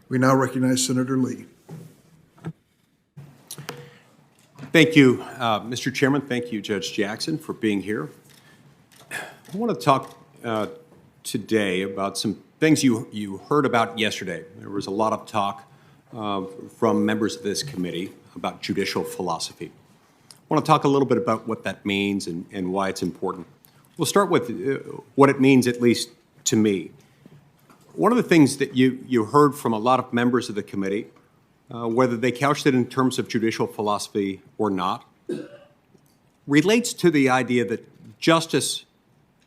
We now recognize Senator Lee. Thank you, Mr. Chairman. Thank you, Judge Jackson, for being here. I want to talk today about some things you heard about yesterday. There was a lot of talk from members of this committee about judicial philosophy. I want to talk a little bit about what that means and why it's important. We'll start with what it means, at least to me. One of the things that you heard from a lot of members of the committee, whether they couched it in terms of judicial philosophy or not, relates to the idea that justice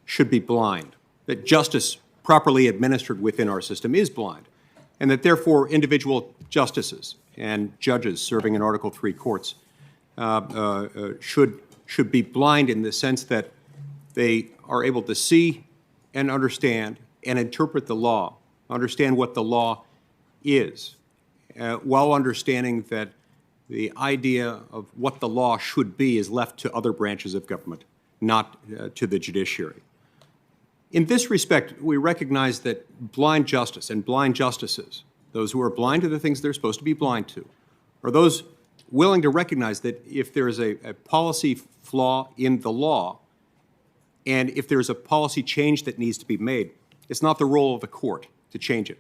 should be blind, that justice properly administered within our system is blind, and that therefore individual justices and judges serving in Article III courts should be blind in the sense that they are able to see and understand and interpret the law, understand what the law is, while understanding that the idea of what the law should be is left to other branches of government, not to the judiciary. In this respect, we recognize that blind justice and blind justices, those who are blind to the things they're supposed to be blind to, are those willing to recognize that if there is a policy flaw in the law, and if there's a policy change that needs to be made, it's not the role of the court to change it.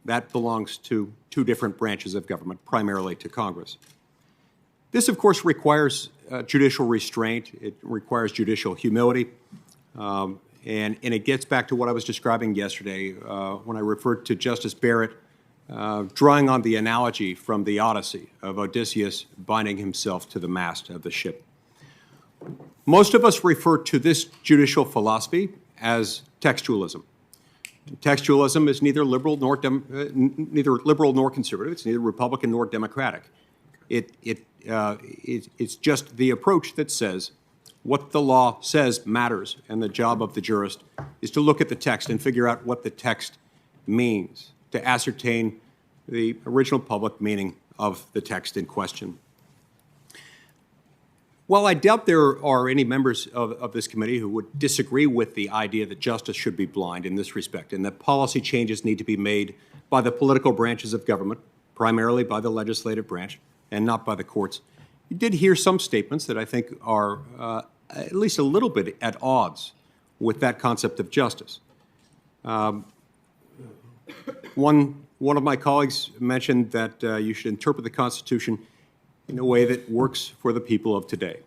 That belongs to two different branches of government, primarily to Congress. This, of course, requires judicial restraint. It requires judicial humility. And it gets back to what I was describing yesterday when I referred to Justice Barrett drawing on the analogy from the Odyssey of Odysseus binding himself to the mast of the ship. Most of us refer to this judicial philosophy as textualism. Textualism is neither liberal nor conservative. It's neither Republican nor Democratic. It's just the approach that says what the law says matters, and the job of the jurist is to look at the text and figure out what the text means, to ascertain the original public meaning of the text in question. While I doubt there are any members of this committee who would disagree with the idea that justice should be blind in this respect and that policy changes need to be made by the political branches of government, primarily by the legislative branch and not by the courts, you did hear some statements that I think are at least a little bit at odds with that concept of justice. One of my colleagues mentioned that you should interpret the Constitution in a way that works for the people of today.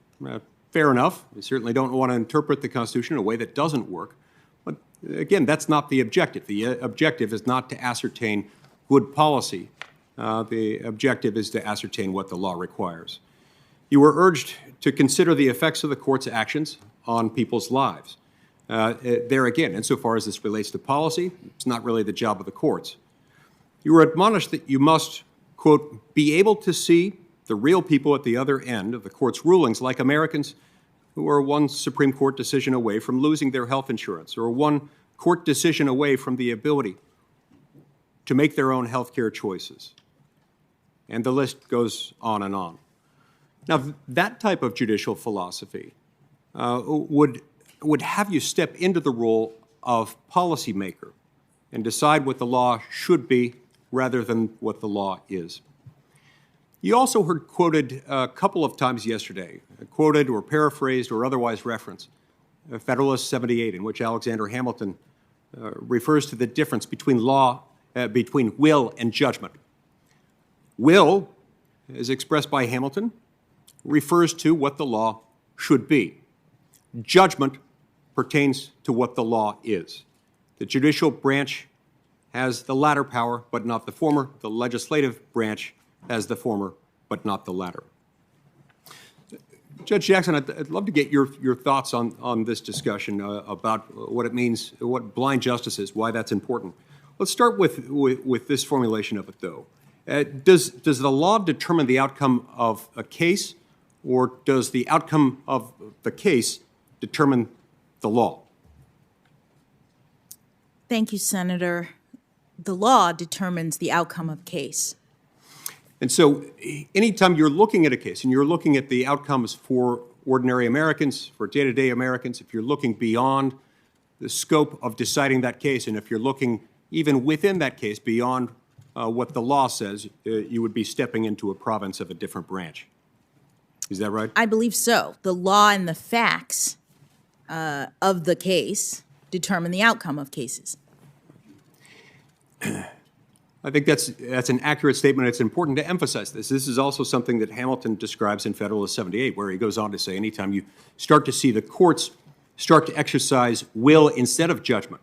Fair enough. We certainly don't want to interpret the Constitution in a way that doesn't work. But again, that's not the objective. The objective is not to ascertain good policy. The objective is to ascertain what the law requires. You were urged to consider the effects of the court's actions on people's lives. There again, insofar as this relates to policy, it's not really the job of the courts. You were admonished that you must, quote, be able to see the real people at the other end of the court's rulings, like Americans who are one Supreme Court decision away from losing their health insurance, or one court decision away from the ability to make their own health care choices. And the list goes on and on. Now, that type of judicial philosophy would have you step into the role of policymaker and decide what the law should be rather than what the law is. You also heard quoted a couple of times yesterday, quoted or paraphrased or otherwise referenced, Federalist 78, in which Alexander Hamilton refers to the difference between between will and judgment. Will, as expressed by Hamilton, refers to what the law should be. Judgment pertains to what the law is. The judicial branch has the latter power, but not the former. The legislative branch has the former, but not the latter. Judge Jackson, I'd love to get your thoughts on this discussion about what it means, what blind justice is, why that's important. Let's start with this formulation of it, though. Does the law determine the outcome of a case, or does the outcome of the case determine the law? Thank you, Senator. The law determines the outcome of case. And so anytime you're looking at a case and you're looking at the outcomes for ordinary Americans, for day-to-day Americans, if you're looking beyond the scope of deciding that case, and if you're looking even within that case beyond what the law says, you would be stepping into a province of a different branch. Is that right? I believe so. The law and the facts of the case determine the outcome of cases. I think that's an accurate statement. It's important to emphasize this. This is also something that Hamilton describes in Federalist 78, where he goes on to say anytime you start to see the courts start to exercise will instead of judgment,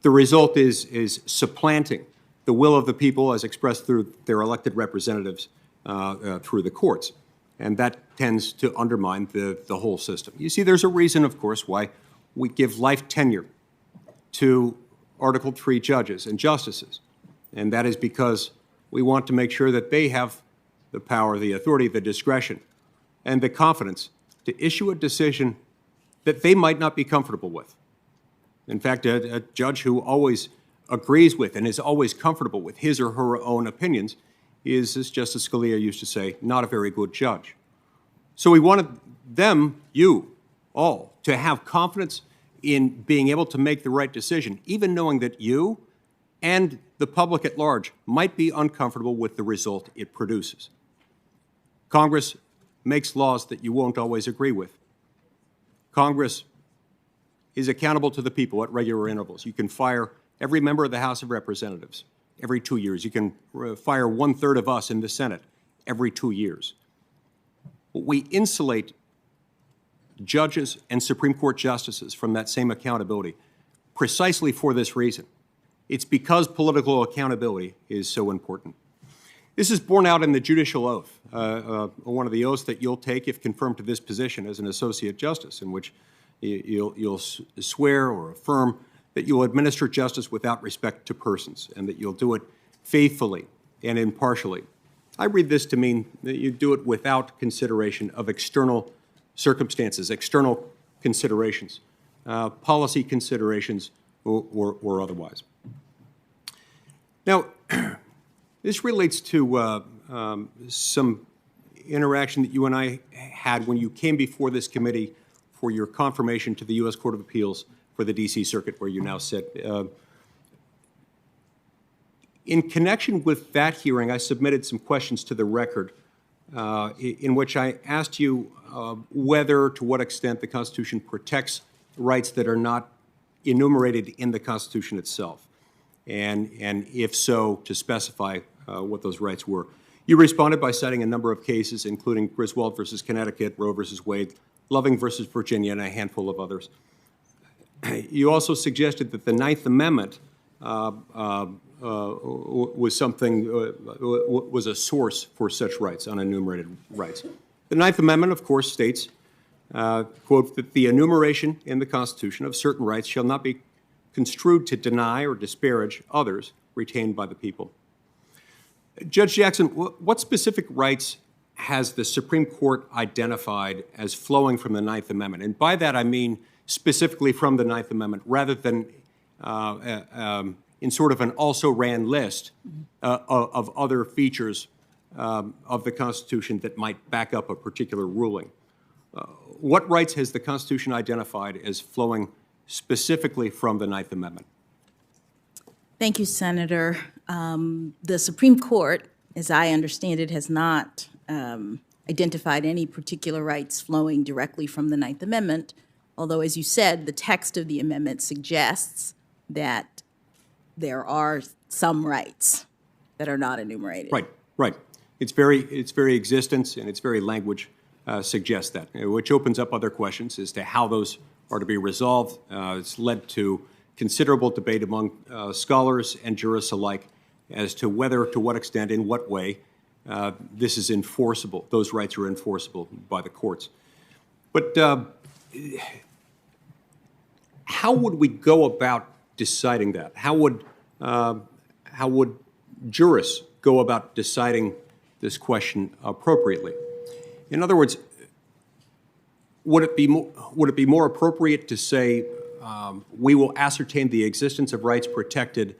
the result is supplanting the will of the people as expressed through their elected representatives through the courts. And that tends to undermine the whole system. You see, there's a reason, of course, why we give life tenure to Article III judges and justices. And that is because we want to make sure that they have the power, the authority, the discretion, and the confidence to issue a decision that they might not be comfortable with. In fact, a judge who always agrees with and is always comfortable with his or her own opinions is, as Justice Scalia used to say, not a very good judge. So we wanted them, you, all, to have confidence in being able to make the right decision, even knowing that you and the public at large might be uncomfortable with the result it produces. Congress makes laws that you won't always agree with. Congress is accountable to the people at regular intervals. You can fire every member of the House of Representatives every 2 years. You can fire 1/3 of us in the Senate every 2 years. We insulate judges and Supreme Court justices from that same accountability precisely for this reason. It's because political accountability is so important. This is borne out in the judicial oath, one of the oaths that you'll take if confirmed to this position as an associate justice, in which you'll swear or affirm that you'll administer justice without respect to persons, and that you'll do it faithfully and impartially. I read this to mean that you do it without consideration of external circumstances, external considerations, policy considerations, or otherwise. Now, this relates to some interaction that you and I had when you came before this committee for your confirmation to the U.S. Court of Appeals for the D.C. Circuit, where you now sit. In connection with that hearing, I submitted some questions to the record in which I asked you whether, to what extent, the Constitution protects rights that are not enumerated in the Constitution itself, and if so, to specify what those rights were. You responded by citing a number of cases, including Griswold versus Connecticut, Roe versus Wade, Loving versus Virginia, and a handful of others. You also suggested that the Ninth Amendment was a source for such rights, unenumerated rights. The Ninth Amendment, of course, states, quote, that the enumeration in the Constitution of certain rights shall not be construed to deny or disparage others retained by the people. Judge Jackson, what specific rights has the Supreme Court identified as flowing from the Ninth Amendment? And by that I mean specifically from the Ninth Amendment, rather than in sort of an also-ran list of other features of the Constitution that might back up a particular ruling. What rights has the Constitution identified as flowing specifically from the Ninth Amendment? Thank you, Senator. The Supreme Court, as I understand it, has not identified any particular rights flowing directly from the Ninth Amendment, although, as you said, the text of the amendment suggests that there are some rights that are not enumerated. Right, right. Its very existence and its very language suggests that, which opens up other questions as to how those are to be resolved. It's led to considerable debate among scholars and jurists alike as to whether, to what extent, in what way this is enforceable. Those rights are enforceable by the courts. But how would we go about deciding that? How would jurists go about deciding this question appropriately? In other words, would it be more appropriate to say we will ascertain the existence of rights protected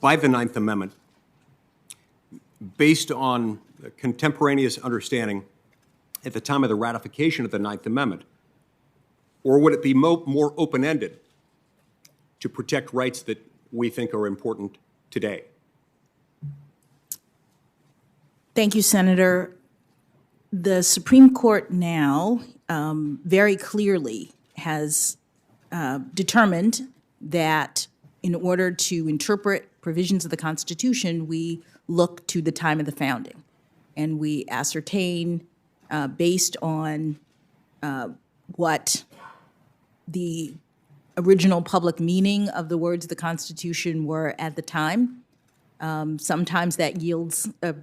by the Ninth Amendment based on a contemporaneous understanding at the time of the ratification of the Ninth Amendment? Or would it be more open-ended to protect rights that we think are important today? Thank you, Senator. The Supreme Court now very clearly has determined that in order to interpret provisions of the Constitution, we look to the time of the founding. And we ascertain, based on what the original public meaning of the words of the Constitution were at the time. Sometimes that yields a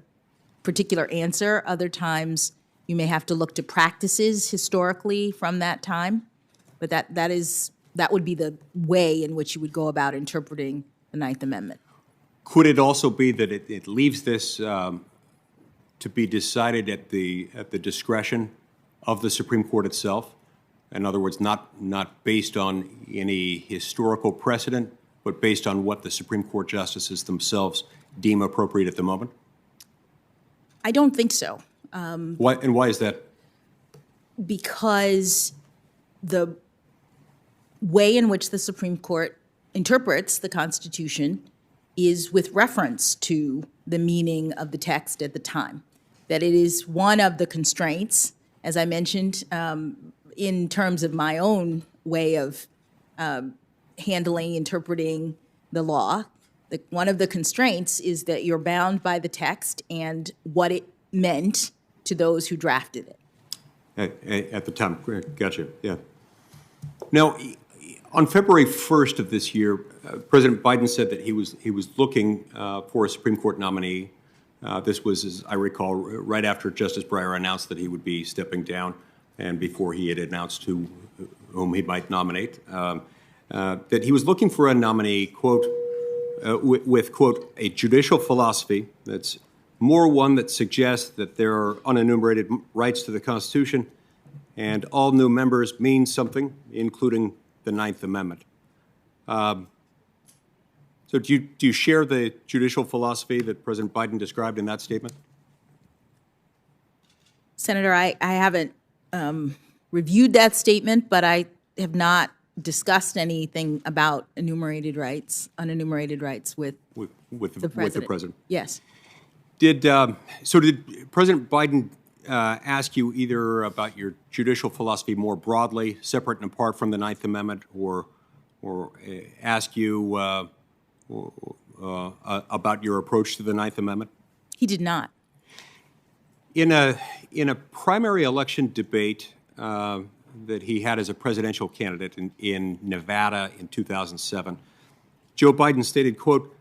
particular answer. Other times you may have to look to practices historically from that time. But that would be the way in which you would go about interpreting the Ninth Amendment. Could it also be that it leaves this to be decided at the discretion of the Supreme Court itself? In other words, not based on any historical precedent, but based on what the Supreme Court justices themselves deem appropriate at the moment? I don't think so. Why is that? Because the way in which the Supreme Court interprets the Constitution is with reference to the meaning of the text at the time. That it is one of the constraints, as I mentioned, in terms of my own way of interpreting the law. One of the constraints is that you're bound by the text and what it meant to those who drafted it. At the time, gotcha, yeah. Now, on February 1st of this year, President Biden said that he was looking for a Supreme Court nominee. This was, as I recall, right after Justice Breyer announced that he would be stepping down and before he had announced whom he might nominate, that he was looking for a nominee, quote, with, quote, a judicial philosophy that's more one that suggests that there are unenumerated rights to the Constitution and all new members mean something, including the Ninth Amendment. So do you share the judicial philosophy that President Biden described in that statement? Senator, I haven't reviewed that statement, but I have not discussed anything about unenumerated rights with the president. Yes. Did President Biden ask you either about your judicial philosophy more broadly, separate and apart from the Ninth Amendment, or ask you about your approach to the Ninth Amendment? He did not. In a primary election debate that he had as a presidential candidate in Nevada in 2007, Joe Biden stated, quote,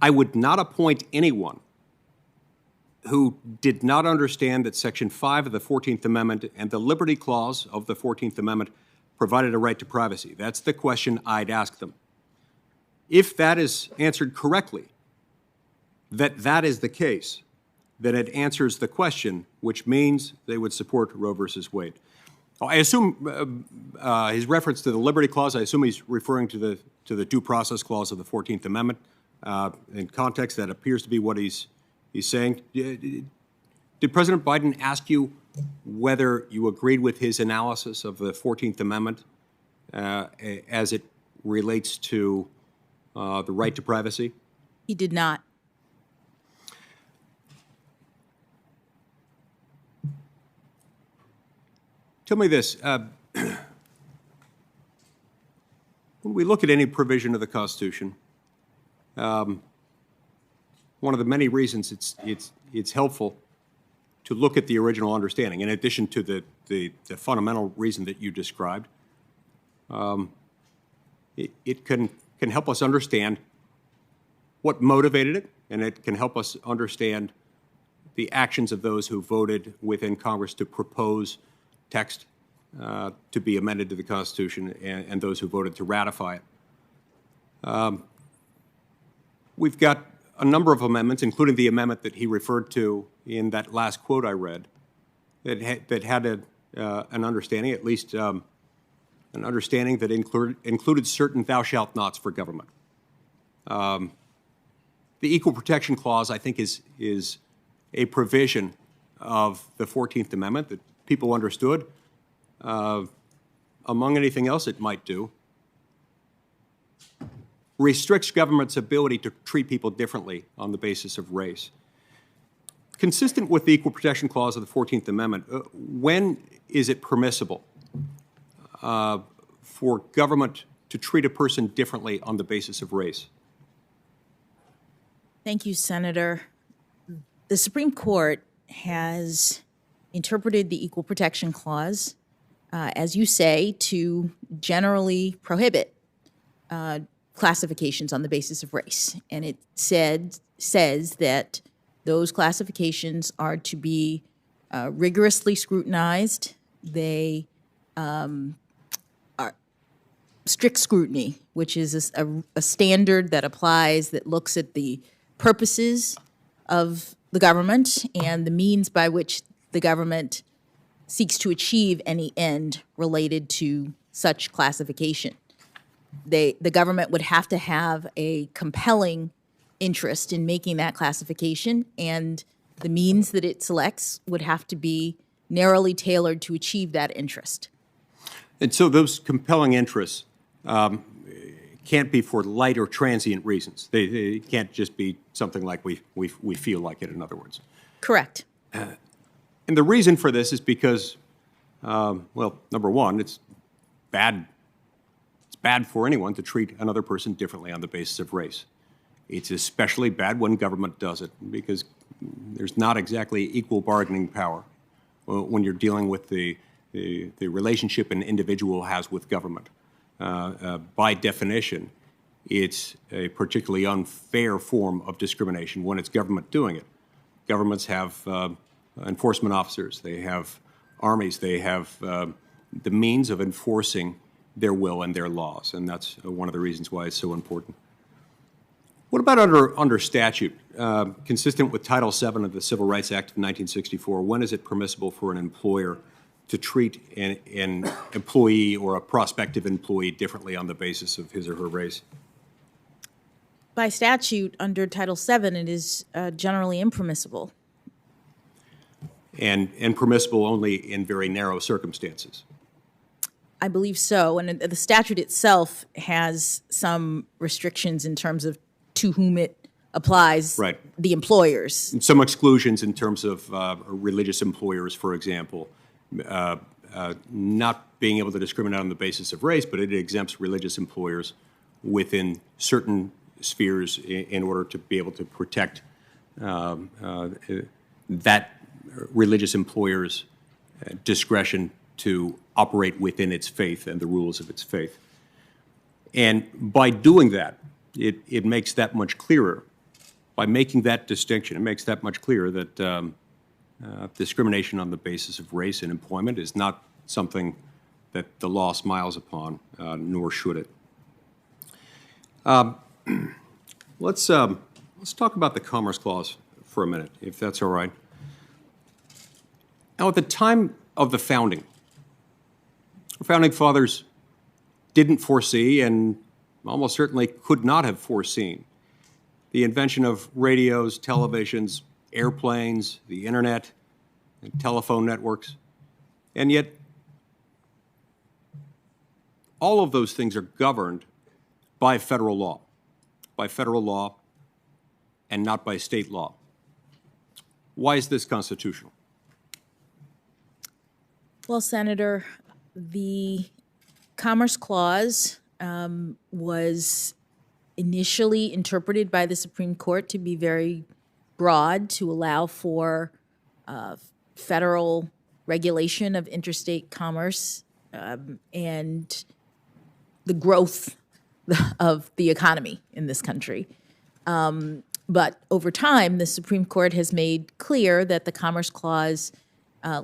"I would not appoint anyone who did not understand that Section 5 of the 14th Amendment and the Liberty Clause of the 14th Amendment provided a right to privacy. That's the question I'd ask them. If that is answered correctly, that is the case, then it answers the question, which means they would support Roe versus Wade." I assume his reference to the Liberty Clause, I assume he's referring to the Due Process Clause of the 14th Amendment. In context, that appears to be what he's saying. Did President Biden ask you whether you agreed with his analysis of the 14th Amendment as it relates to the right to privacy? He did not. Tell me this. When we look at any provision of the Constitution, one of the many reasons it's helpful to look at the original understanding, in addition to the fundamental reason that you described. It can help us understand what motivated it, and it can help us understand the actions of those who voted within Congress to propose text to be amended to the Constitution and those who voted to ratify it. We've got a number of amendments, including the amendment that he referred to in that last quote I read, that had an understanding, at least an understanding that included certain thou shalt nots for government. The Equal Protection Clause, I think, is a provision of the 14th Amendment that people understood. Among anything else it might do, restricts government's ability to treat people differently on the basis of race. consistent with the Equal Protection Clause of the 14th Amendment, when is it permissible for government to treat a person differently on the basis of race? Thank you, Senator. The Supreme Court has interpreted the Equal Protection Clause, as you say, to generally prohibit classifications on the basis of race. And it says that those classifications are to be rigorously scrutinized. They are strict scrutiny, which is a standard that applies, that looks at the purposes of the government and the means by which the government seeks to achieve any end related to such classification. The government would have to have a compelling interest in making that classification, and the means that it selects would have to be narrowly tailored to achieve that interest. And so those compelling interests can't be for light or transient reasons. They can't just be something like we feel like it, in other words. Correct. And the reason for this is because, well, number one, it's bad. It's bad for anyone to treat another person differently on the basis of race. It's especially bad when government does it, because there's not exactly equal bargaining power when you're dealing with the relationship an individual has with government. By definition, it's a particularly unfair form of discrimination when it's government doing it. Governments have enforcement officers, they have armies, they have the means of enforcing their will and their laws, and that's one of the reasons why it's so important. What about under statute? Consistent with Title VII of the Civil Rights Act of 1964, when is it permissible for an employer to treat an employee or a prospective employee differently on the basis of his or her race? By statute, under Title VII, it is generally impermissible. And permissible only in very narrow circumstances. I believe so. And the statute itself has some restrictions in terms of to whom it applies, right. The employers. And some exclusions in terms of religious employers, for example, not being able to discriminate on the basis of race, but it exempts religious employers within certain spheres in order to be able to protect that religious employer's discretion to operate within its faith and the rules of its faith. And by doing that, it makes that much clearer. By making that distinction, it makes that much clearer that discrimination on the basis of race in employment is not something that the law smiles upon, nor should it. Let's talk about the Commerce Clause for a minute, if that's all right. Now, at the time of the founding, our founding fathers didn't foresee, and almost certainly could not have foreseen, the invention of radios, televisions, airplanes, the internet, and telephone networks. And yet, all of those things are governed by federal law and not by state law. Why is this constitutional? Well, Senator, the Commerce Clause was initially interpreted by the Supreme Court to be very broad, to allow for federal regulation of interstate commerce and the growth of the economy in this country. But over time, the Supreme Court has made clear that the Commerce Clause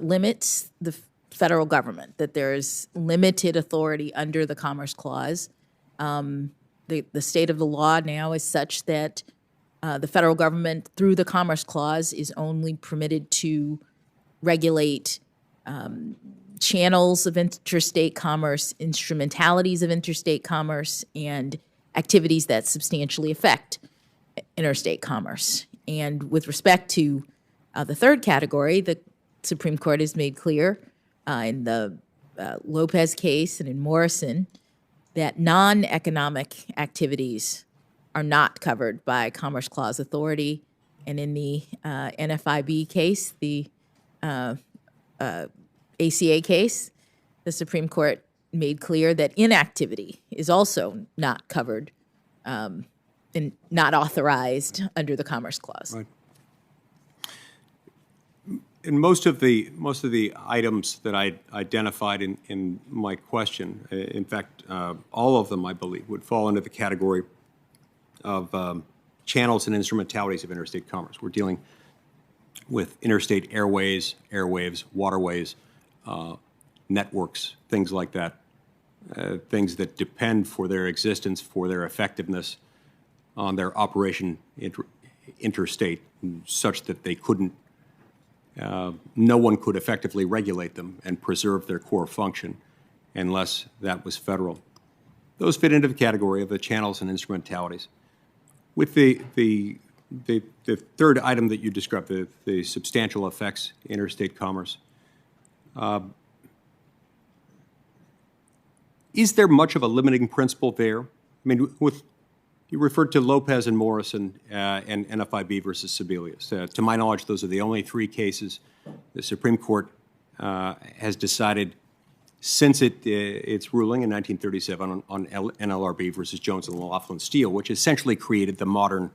limits the federal government, that there is limited authority under the Commerce Clause. The state of the law now is such that the federal government, through the Commerce Clause, is only permitted to regulate channels of interstate commerce, instrumentalities of interstate commerce, and activities that substantially affect interstate commerce. And with respect to the third category, the Supreme Court has made clear in the Lopez case and in Morrison that non-economic activities are not covered by Commerce Clause authority, And in the NFIB case, the ACA case, the Supreme Court made clear that inactivity is also not covered and not authorized under the Commerce Clause. Right. And most of the items that I identified in my question, in fact, all of them, I believe, would fall into the category of channels and instrumentalities of interstate commerce. We're dealing with interstate airways, airwaves, waterways, networks, things like that, things that depend for their existence, for their effectiveness on their operation interstate, such that they couldn't, no one could effectively regulate them and preserve their core function unless that was federal. Those fit into the category of the channels and instrumentalities. With the third item that you described, the substantial effects interstate commerce, is there much of a limiting principle there? I mean, you referred to Lopez and Morrison and NFIB versus Sebelius. To my knowledge, those are the only three cases the Supreme Court has decided since its ruling in 1937 on NLRB versus Jones and Laughlin Steel, which essentially created the modern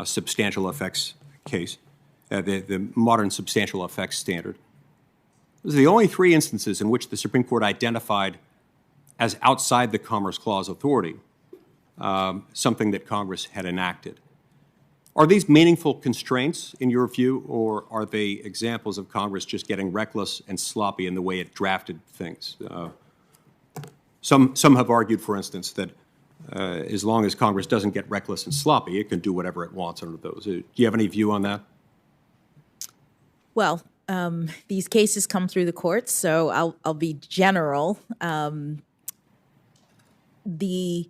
substantial effects case, the modern substantial effects standard. Those are the only three instances in which the Supreme Court identified as outside the Commerce Clause authority something that Congress had enacted. Are these meaningful constraints in your view, or are they examples of Congress just getting reckless and sloppy in the way it drafted things? Some have argued, for instance, that as long as Congress doesn't get reckless and sloppy, it can do whatever it wants under those. Do you have any view on that? Well, these cases come through the courts, so I'll be general. The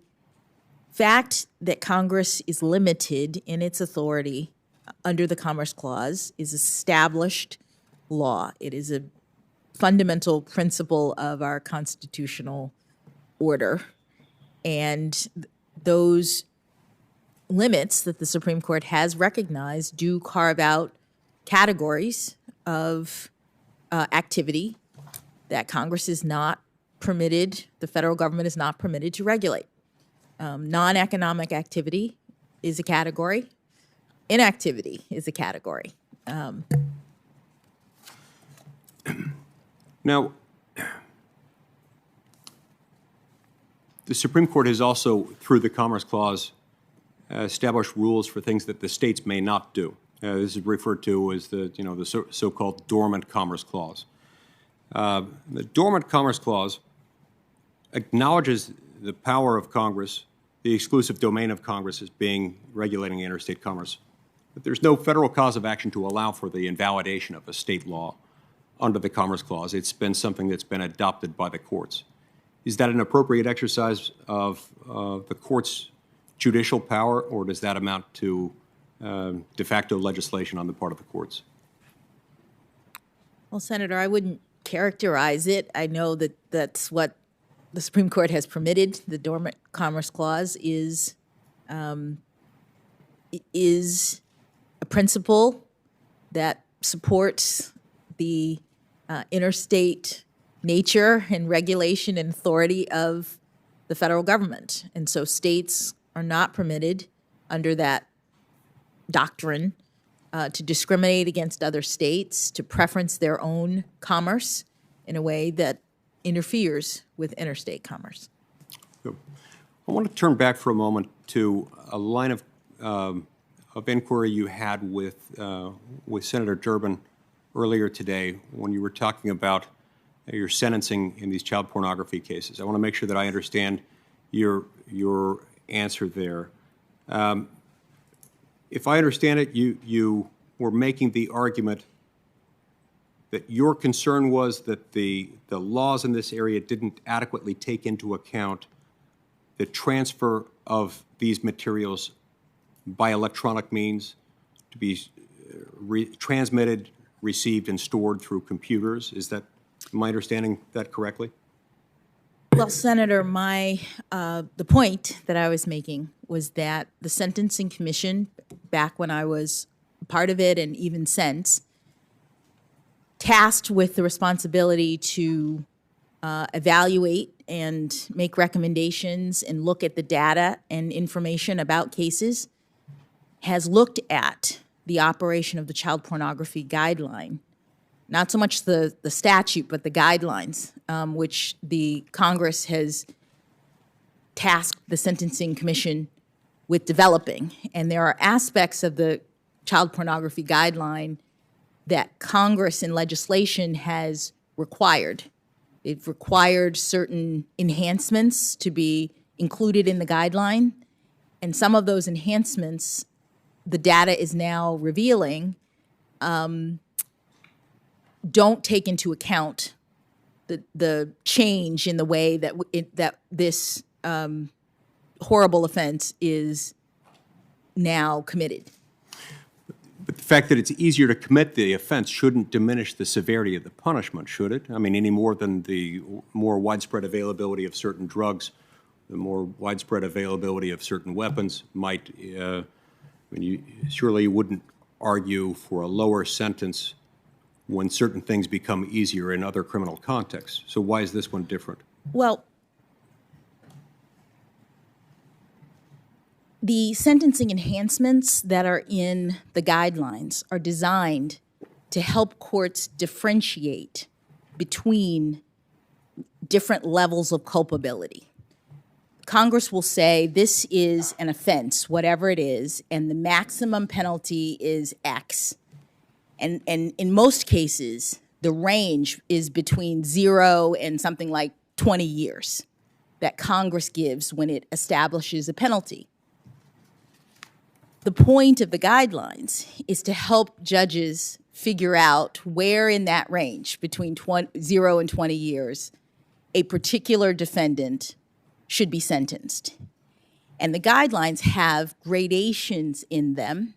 fact that Congress is limited in its authority under the Commerce Clause is established law. It is a fundamental principle of our constitutional order. And those limits that the Supreme Court has recognized do carve out categories of activity that Congress is not permitted, the federal government is not permitted to regulate. Non-economic activity is a category. Inactivity is a category. Now, the Supreme Court has also, through the Commerce Clause, established rules for things that the states may not do. This is referred to as the so-called dormant Commerce Clause. The dormant Commerce Clause acknowledges the power of Congress, the exclusive domain of Congress as being regulating interstate commerce. But there's no federal cause of action to allow for the invalidation of a state law under the Commerce Clause. It's been something that's been adopted by the courts. Is that an appropriate exercise of the court's judicial power, or does that amount to de facto legislation on the part of the courts? Well, Senator, I wouldn't characterize it. I know that that's what the Supreme Court has permitted. The dormant Commerce Clause is a principle that supports the interstate nature and regulation and authority of the federal government. And so states are not permitted under that doctrine to discriminate against other states, to preference their own commerce in a way that interferes with interstate commerce. I want to turn back for a moment to a line of inquiry you had with Senator Durbin earlier today when you were talking about your sentencing in these child pornography cases. I want to make sure that I understand your answer there. If I understand it, you were making the argument that your concern was that the laws in this area didn't adequately take into account the transfer of these materials by electronic means to be transmitted, received, and stored through computers. Am I understanding that correctly? Well, Senator, the point that I was making was that the Sentencing Commission, back when I was part of it and even since, tasked with the responsibility to evaluate and make recommendations and look at the data and information about cases, has looked at the operation of the child pornography guideline, not so much the statute, but the guidelines, which the Congress has tasked the Sentencing Commission with developing. And there are aspects of the child pornography guideline that Congress in legislation has required. They've required certain enhancements to be included in the guideline. And some of those enhancements, the data is now revealing, don't take into account the change in the way that that this horrible offense is now committed. But the fact that it's easier to commit the offense shouldn't diminish the severity of the punishment, should it? I mean, any more than the more widespread availability of certain drugs, the more widespread availability of certain weapons might, surely you wouldn't argue for a lower sentence when certain things become easier in other criminal contexts. So why is this one different? Well, the sentencing enhancements that are in the guidelines are designed to help courts differentiate between different levels of culpability. Congress will say this is an offense, whatever it is, and the maximum penalty is X. And in most cases, the range is between 0 and something like 20 years that Congress gives when it establishes a penalty. The point of the guidelines is to help judges figure out where in that range between 0 and 20 years a particular defendant should be sentenced. And the guidelines have gradations in them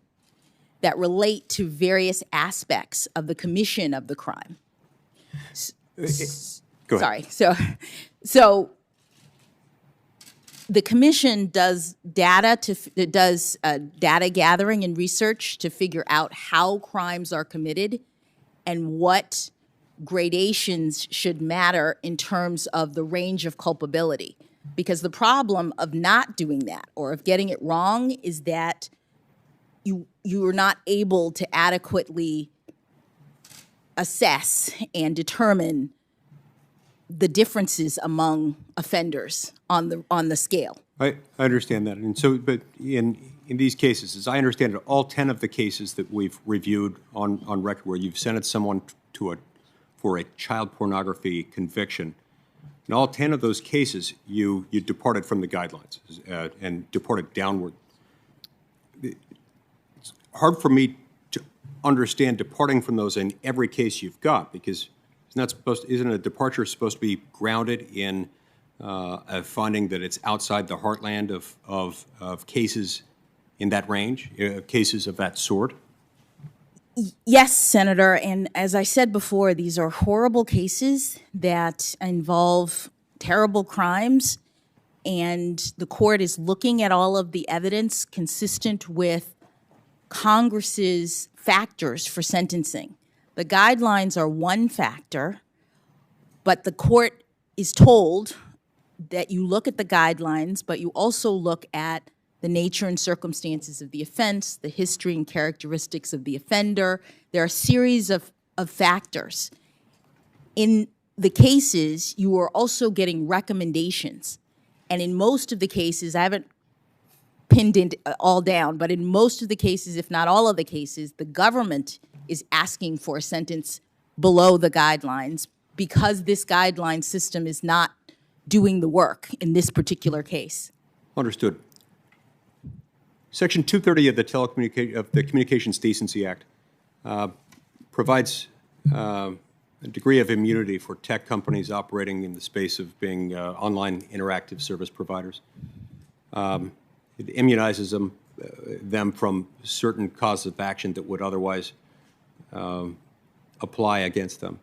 that relate to various aspects of the commission of the crime. Go ahead. Sorry. So the commission does data gathering and research to figure out how crimes are committed and what gradations should matter in terms of the range of culpability. Because the problem of not doing that or of getting it wrong is that you are not able to adequately assess and determine the differences among offenders on the scale. I understand that. And so, but in these cases, as I understand it, all 10 of the cases that we've reviewed on record where you've sentenced someone for a child pornography conviction, in all 10 of those cases, you departed from the guidelines and departed downward. It's hard for me to understand departing from those in every case you've got, because isn't a departure supposed to be grounded in a finding that it's outside the heartland of cases in that range, cases of that sort? Yes, Senator. And as I said before, these are horrible cases that involve terrible crimes. And the court is looking at all of the evidence consistent with Congress's factors for sentencing. The guidelines are one factor, but the court is told that you look at the guidelines, but you also look at the nature and circumstances of the offense, the history and characteristics of the offender. There are a series of factors. In the cases, you are also getting recommendations. And in most of the cases, I haven't pinned it all down, but in most of the cases, if not all of the cases, the government is asking for a sentence below the guidelines because this guideline system is not doing the work in this particular case. Understood. Section 230 of the Communications Decency Act provides a degree of immunity for tech companies operating in the space of being online interactive service providers. It immunizes them from certain causes of action that would otherwise apply against them.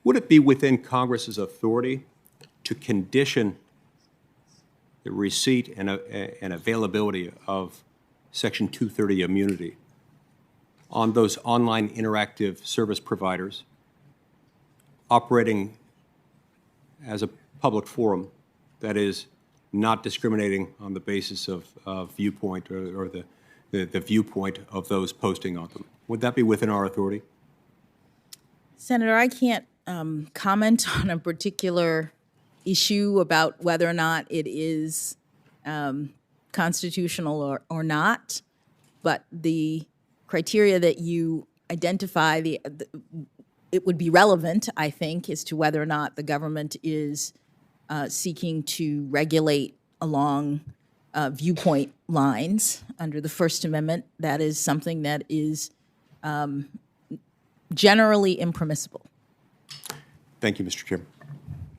Would it be within Congress's authority to condition the receipt and availability of Section 230 immunity on those online interactive service providers operating as a public forum that is not discriminating on the basis of viewpoint or the viewpoint of those posting on them. Would that be within our authority? Senator, I can't comment on a particular issue about whether or not it is constitutional or not, but the criteria that you identify, it would be relevant, I think, as to whether or not the government is seeking to regulate along viewpoint lines under the First Amendment. That is something that is generally impermissible. Thank you, Mr. Chairman.